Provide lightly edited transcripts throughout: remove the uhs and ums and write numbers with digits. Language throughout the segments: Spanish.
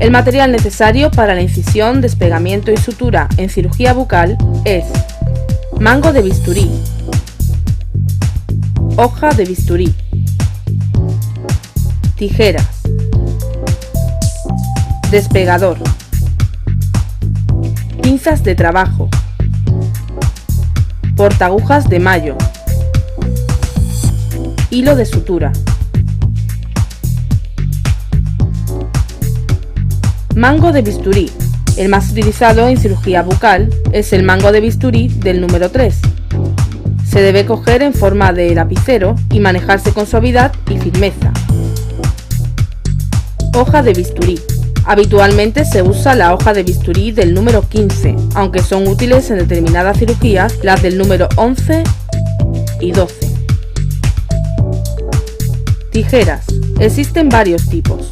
El material necesario para la incisión, despegamiento y sutura en cirugía bucal es mango de bisturí, hoja de bisturí, tijeras, despegador, pinzas de trabajo, portaagujas de mallo, hilo de sutura. Mango de bisturí. El más utilizado en cirugía bucal es el mango de bisturí del número 3. Se debe coger en forma de lapicero y manejarse con suavidad y firmeza. Hoja de bisturí. Habitualmente se usa la hoja de bisturí del número 15, aunque son útiles en determinadas cirugías las del número 11 y 12. Tijeras. Existen varios tipos.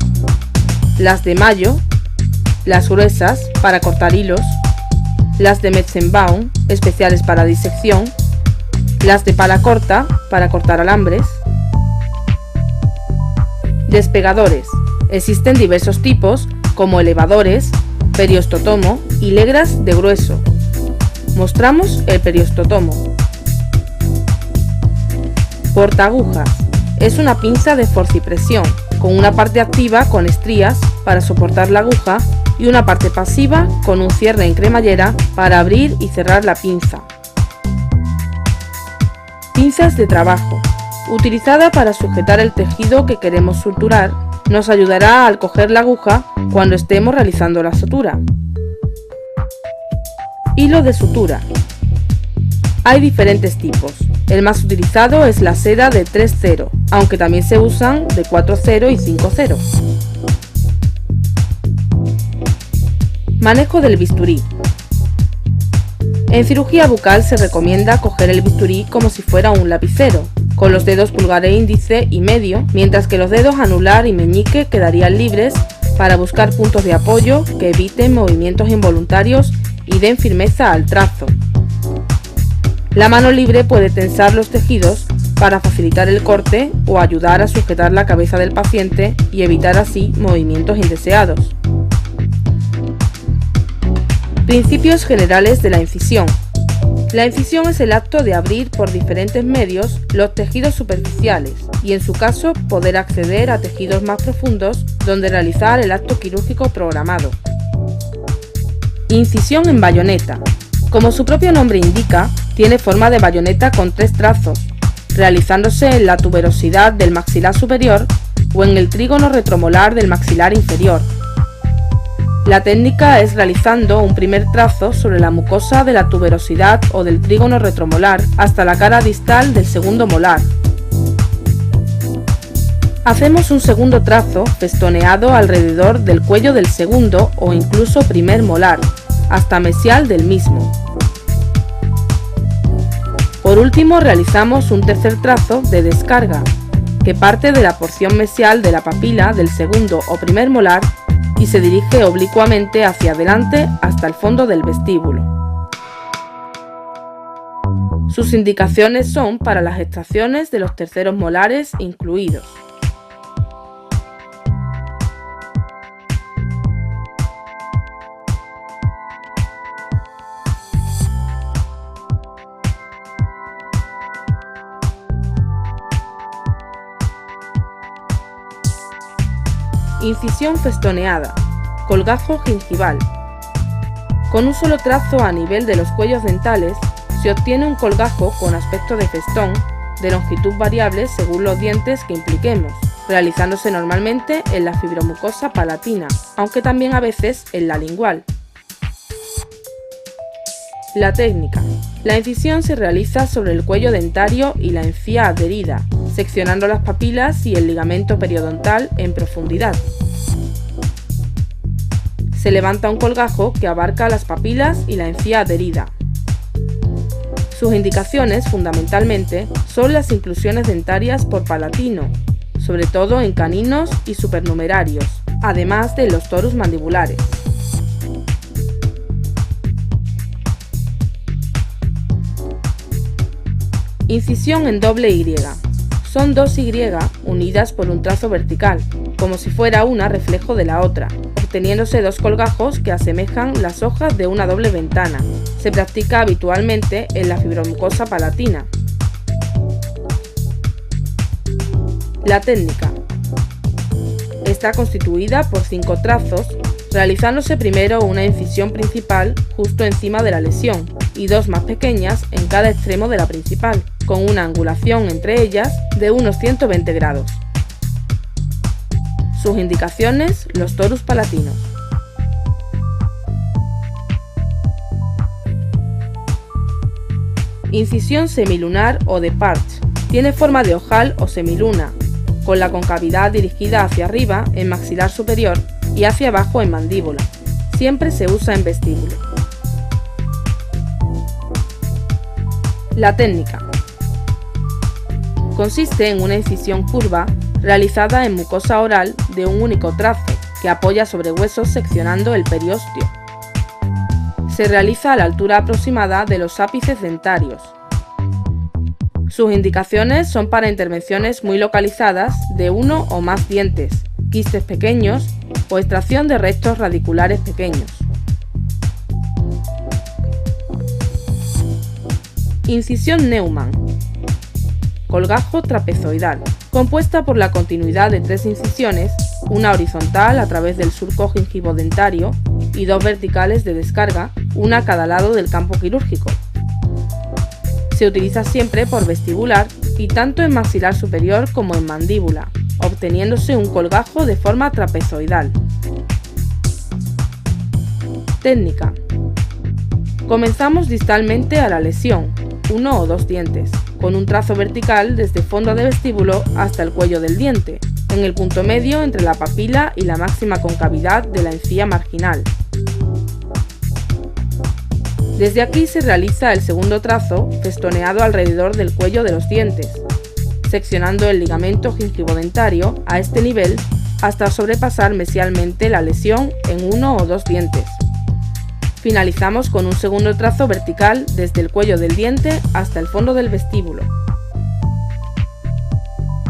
Las de mallo, las gruesas para cortar hilos, las de Metzenbaum, especiales para disección, las de pala corta para cortar alambres. Despegadores. Existen diversos tipos como elevadores, periostotomo y legras de grueso. Mostramos el periostotomo. Portaagujas. Es una pinza de forcipresión con una parte activa con estrías para soportar la aguja y una parte pasiva con un cierre en cremallera para abrir y cerrar la pinza. Pinzas de trabajo. Utilizada para sujetar el tejido que queremos suturar, nos ayudará al coger la aguja cuando estemos realizando la sutura. Hilo de sutura. Hay diferentes tipos. El más utilizado es la seda de 3/0, aunque también se usan de 4/0 y 5/0. Manejo del bisturí. En cirugía bucal se recomienda coger el bisturí como si fuera un lapicero, con los dedos pulgar e índice y medio, mientras que los dedos anular y meñique quedarían libres para buscar puntos de apoyo que eviten movimientos involuntarios y den firmeza al trazo. La mano libre puede tensar los tejidos para facilitar el corte o ayudar a sujetar la cabeza del paciente y evitar así movimientos indeseados. Principios generales de la incisión. La incisión es el acto de abrir por diferentes medios los tejidos superficiales y, en su caso, poder acceder a tejidos más profundos donde realizar el acto quirúrgico programado. Incisión en bayoneta. Como su propio nombre indica, tiene forma de bayoneta con 3 trazos, realizándose en la tuberosidad del maxilar superior o en el trígono retromolar del maxilar inferior. La técnica es realizando un primer trazo sobre la mucosa de la tuberosidad o del trígono retromolar hasta la cara distal del segundo molar. Hacemos un segundo trazo festoneado alrededor del cuello del segundo o incluso primer molar, hasta mesial del mismo. Por último, realizamos un tercer trazo de descarga, que parte de la porción mesial de la papila del segundo o primer molar y se dirige oblicuamente hacia adelante hasta el fondo del vestíbulo. Sus indicaciones son para las extracciones de los terceros molares incluidos. Incisión festoneada, colgajo gingival. Con un solo trazo a nivel de los cuellos dentales se obtiene un colgajo con aspecto de festón, de longitud variable según los dientes que impliquemos, realizándose normalmente en la fibromucosa palatina, aunque también a veces en la lingual. La técnica. La incisión se realiza sobre el cuello dentario y la encía adherida, seccionando las papilas y el ligamento periodontal en profundidad. Se levanta un colgajo que abarca las papilas y la encía adherida. Sus indicaciones, fundamentalmente, son las inclusiones dentarias por palatino, sobre todo en caninos y supernumerarios, además de los torus mandibulares. Incisión en doble Y. Son dos Y unidas por un trazo vertical, como si fuera una reflejo de la otra, obteniéndose dos colgajos que asemejan las hojas de una doble ventana. Se practica habitualmente en la fibromucosa palatina. La técnica está constituida por 5 trazos, realizándose primero una incisión principal justo encima de la lesión y dos más pequeñas en cada extremo de la principal, con una angulación entre ellas de unos 120 grados. Sus indicaciones: los torus palatinos. Incisión semilunar o de Parch. Tiene forma de ojal o semiluna, con la concavidad dirigida hacia arriba en maxilar superior y hacia abajo en mandíbula. Siempre se usa en vestíbulo. La técnica consiste en una incisión curva realizada en mucosa oral de un único trazo que apoya sobre huesos seccionando el periósteo. Se realiza a la altura aproximada de los ápices dentarios. Sus indicaciones son para intervenciones muy localizadas de uno o más dientes, quistes pequeños o extracción de restos radiculares pequeños. Incisión Neumann. Colgajo trapezoidal, compuesta por la continuidad de 3 incisiones, una horizontal a través del surco gingivo-dentario y 2 verticales de descarga, una a cada lado del campo quirúrgico. Se utiliza siempre por vestibular y tanto en maxilar superior como en mandíbula, obteniéndose un colgajo de forma trapezoidal. Técnica. Comenzamos distalmente a la lesión, 1 o 2 dientes, con un trazo vertical desde fondo de vestíbulo hasta el cuello del diente, en el punto medio entre la papila y la máxima concavidad de la encía marginal. Desde aquí se realiza el segundo trazo festoneado alrededor del cuello de los dientes, seccionando el ligamento gingivo-dentario a este nivel hasta sobrepasar mesialmente la lesión en 1 o 2 dientes. Finalizamos con un segundo trazo vertical desde el cuello del diente hasta el fondo del vestíbulo.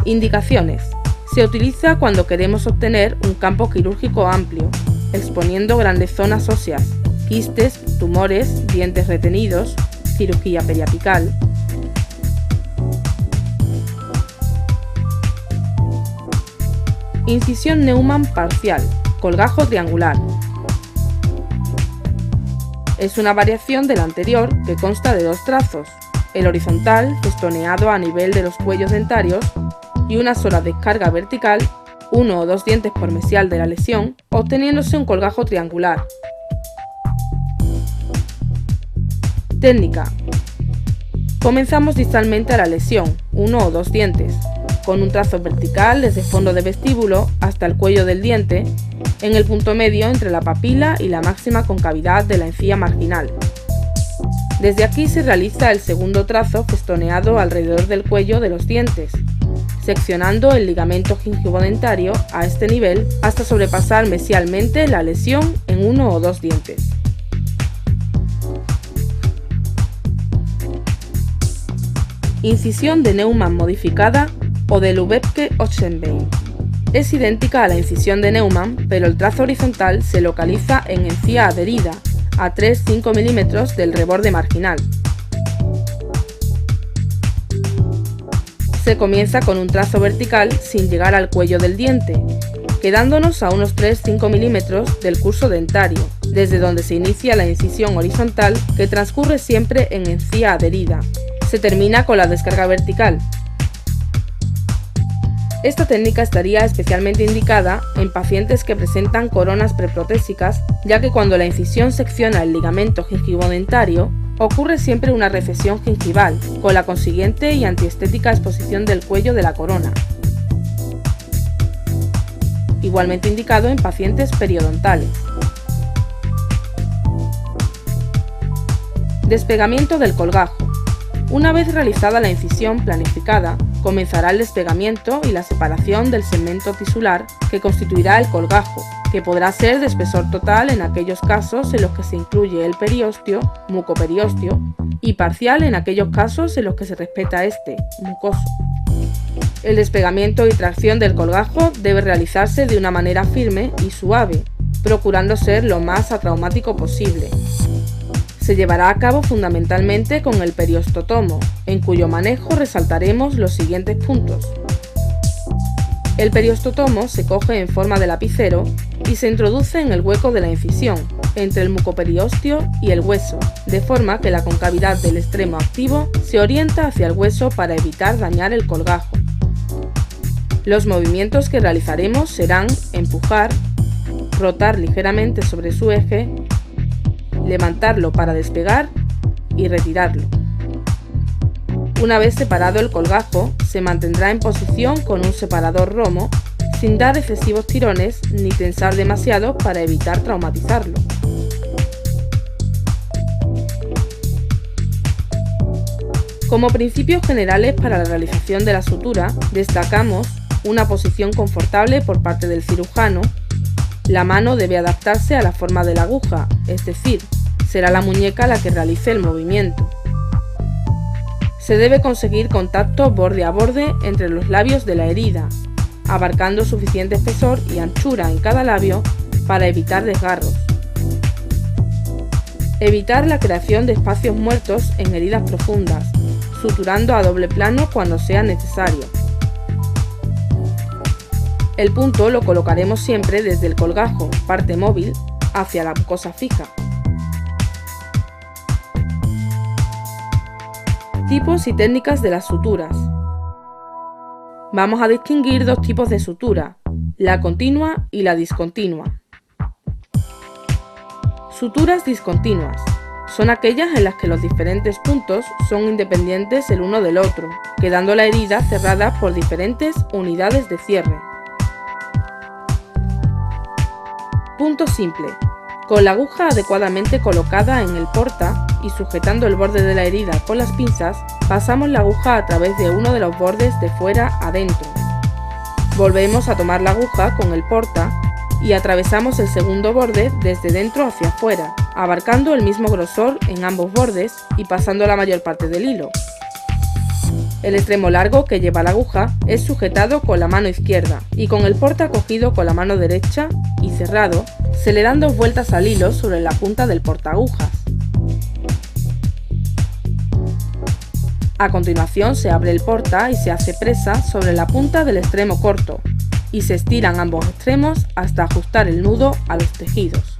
Indicaciones. Se utiliza cuando queremos obtener un campo quirúrgico amplio, exponiendo grandes zonas óseas, quistes, tumores, dientes retenidos, cirugía periapical. Incisión Neumann parcial, colgajo triangular. Es una variación de la anterior que consta de 2 trazos, el horizontal festoneado a nivel de los cuellos dentarios y una sola descarga vertical, 1 o 2 dientes por mesial de la lesión, obteniéndose un colgajo triangular. Técnica. Comenzamos distalmente a la lesión, 1 o 2 dientes, con un trazo vertical desde el fondo de vestíbulo hasta el cuello del diente, en el punto medio entre la papila y la máxima concavidad de la encía marginal. Desde aquí se realiza el segundo trazo festoneado alrededor del cuello de los dientes, seccionando el ligamento gingivo-dentario a este nivel hasta sobrepasar mesialmente la lesión en 1 o 2 dientes. Incisión de Neumann modificada o de Lubezke-Ochsenbein. Es idéntica a la incisión de Neumann, pero el trazo horizontal se localiza en encía adherida, a 3-5 milímetros del reborde marginal. Se comienza con un trazo vertical sin llegar al cuello del diente, quedándonos a unos 3-5 milímetros del curso dentario, desde donde se inicia la incisión horizontal que transcurre siempre en encía adherida. Se termina con la descarga vertical. Esta técnica estaría especialmente indicada en pacientes que presentan coronas preprotésicas, ya que cuando la incisión secciona el ligamento gingivo-dentario, ocurre siempre una recesión gingival, con la consiguiente y antiestética exposición del cuello de la corona. Igualmente indicado en pacientes periodontales. Despegamiento del colgajo. Una vez realizada la incisión planificada, comenzará el despegamiento y la separación del segmento tisular que constituirá el colgajo, que podrá ser de espesor total en aquellos casos en los que se incluye el periósteo, mucoperiósteo, y parcial en aquellos casos en los que se respeta este, mucoso. El despegamiento y tracción del colgajo debe realizarse de una manera firme y suave, procurando ser lo más atraumático posible. Se llevará a cabo fundamentalmente con el periostotomo, en cuyo manejo resaltaremos los siguientes puntos. El periostotomo se coge en forma de lapicero y se introduce en el hueco de la incisión, entre el mucoperiostio y el hueso, de forma que la concavidad del extremo activo se orienta hacia el hueso para evitar dañar el colgajo. Los movimientos que realizaremos serán empujar, rotar ligeramente sobre su eje, levantarlo para despegar y retirarlo. Una vez separado el colgajo, se mantendrá en posición con un separador romo, sin dar excesivos tirones ni tensar demasiado para evitar traumatizarlo. Como principios generales para la realización de la sutura, destacamos una posición confortable por parte del cirujano. La mano debe adaptarse a la forma de la aguja, es decir, será la muñeca la que realice el movimiento. Se debe conseguir contacto borde a borde entre los labios de la herida, abarcando suficiente espesor y anchura en cada labio para evitar desgarros. Evitar la creación de espacios muertos en heridas profundas, suturando a doble plano cuando sea necesario. El punto lo colocaremos siempre desde el colgajo, parte móvil, hacia la mucosa fija. Tipos y técnicas de las suturas. Vamos a distinguir dos tipos de sutura, la continua y la discontinua. Suturas discontinuas son aquellas en las que los diferentes puntos son independientes el uno del otro, quedando la herida cerrada por diferentes unidades de cierre. Punto simple. Con la aguja adecuadamente colocada en el porta y sujetando el borde de la herida con las pinzas, pasamos la aguja a través de uno de los bordes de fuera adentro. Volvemos a tomar la aguja con el porta y atravesamos el segundo borde desde dentro hacia afuera, abarcando el mismo grosor en ambos bordes y pasando la mayor parte del hilo. El extremo largo que lleva la aguja es sujetado con la mano izquierda y con el porta cogido con la mano derecha y cerrado, se le dan 2 vueltas al hilo sobre la punta del portaagujas. A continuación se abre el porta y se hace presa sobre la punta del extremo corto y se estiran ambos extremos hasta ajustar el nudo a los tejidos.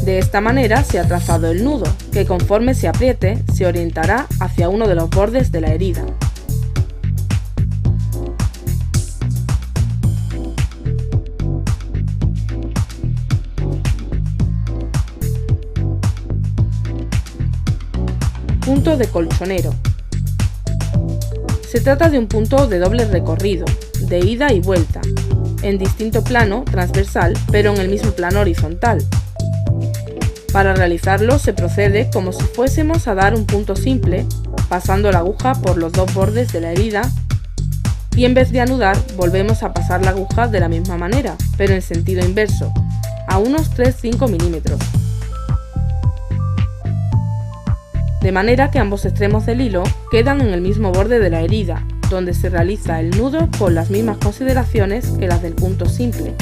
De esta manera se ha trazado el nudo, que conforme se apriete se orientará hacia uno de los bordes de la herida. Punto de colchonero. Se trata de un punto de doble recorrido, de ida y vuelta, en distinto plano transversal, pero en el mismo plano horizontal. Para realizarlo se procede como si fuésemos a dar un punto simple, pasando la aguja por los 2 bordes de la herida, y en vez de anudar volvemos a pasar la aguja de la misma manera, pero en sentido inverso, a unos 3-5 milímetros. De manera que ambos extremos del hilo quedan en el mismo borde de la herida, donde se realiza el nudo con las mismas consideraciones que las del punto simple.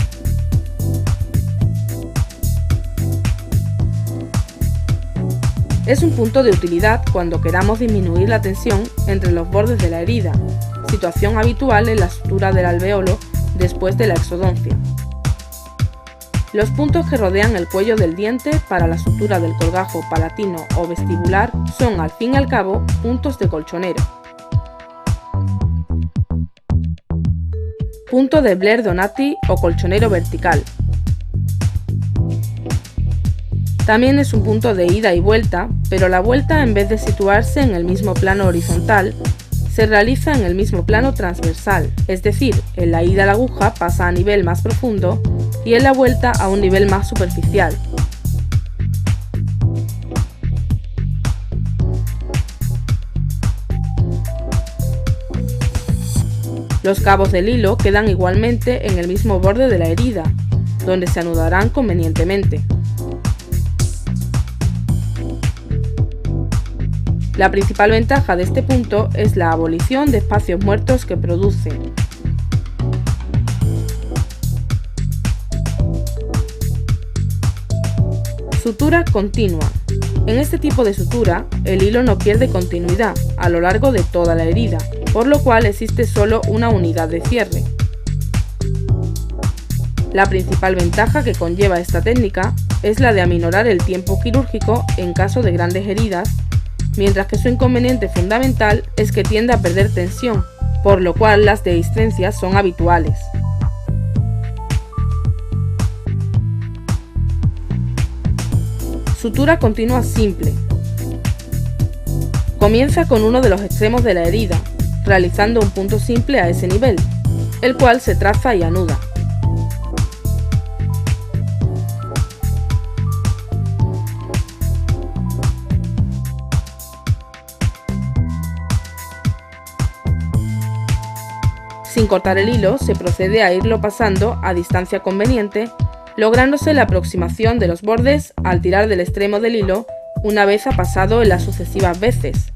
Es un punto de utilidad cuando queramos disminuir la tensión entre los bordes de la herida, situación habitual en la sutura del alveolo después de la exodoncia. Los puntos que rodean el cuello del diente para la sutura del colgajo palatino o vestibular son, al fin y al cabo, puntos de colchonero. Punto de Blair-Donati o colchonero vertical. También es un punto de ida y vuelta, pero la vuelta, en vez de situarse en el mismo plano horizontal, se realiza en el mismo plano transversal, es decir, en la ida la aguja pasa a nivel más profundo y en la vuelta a un nivel más superficial. Los cabos del hilo quedan igualmente en el mismo borde de la herida, donde se anudarán convenientemente. La principal ventaja de este punto es la abolición de espacios muertos que produce. Sutura continua. En este tipo de sutura, el hilo no pierde continuidad a lo largo de toda la herida, por lo cual existe solo una unidad de cierre. La principal ventaja que conlleva esta técnica es la de aminorar el tiempo quirúrgico en caso de grandes heridas, mientras que su inconveniente fundamental es que tiende a perder tensión, por lo cual las dehiscencias son habituales. Sutura continua simple. Comienza con uno de los extremos de la herida, realizando un punto simple a ese nivel, el cual se traza y anuda. Sin cortar el hilo, se procede a irlo pasando a distancia conveniente, lográndose la aproximación de los bordes al tirar del extremo del hilo una vez ha pasado en las sucesivas veces.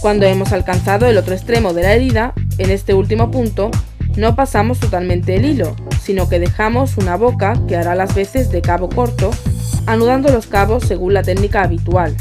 Cuando hemos alcanzado el otro extremo de la herida, en este último punto, no pasamos totalmente el hilo, sino que dejamos una boca que hará las veces de cabo corto, anudando los cabos según la técnica habitual.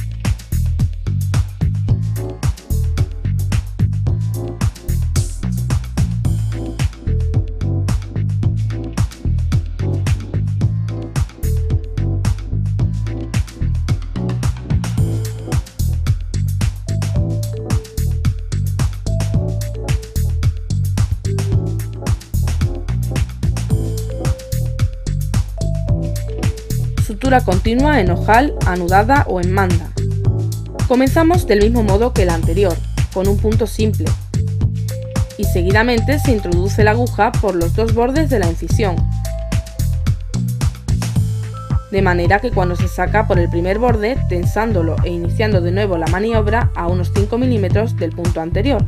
Sutura continua en ojal, anudada o en manda. Comenzamos del mismo modo que el anterior, con un punto simple, y seguidamente se introduce la aguja por los dos bordes de la incisión, de manera que cuando se saca por el primer borde, tensándolo e iniciando de nuevo la maniobra a unos 5 mm del punto anterior.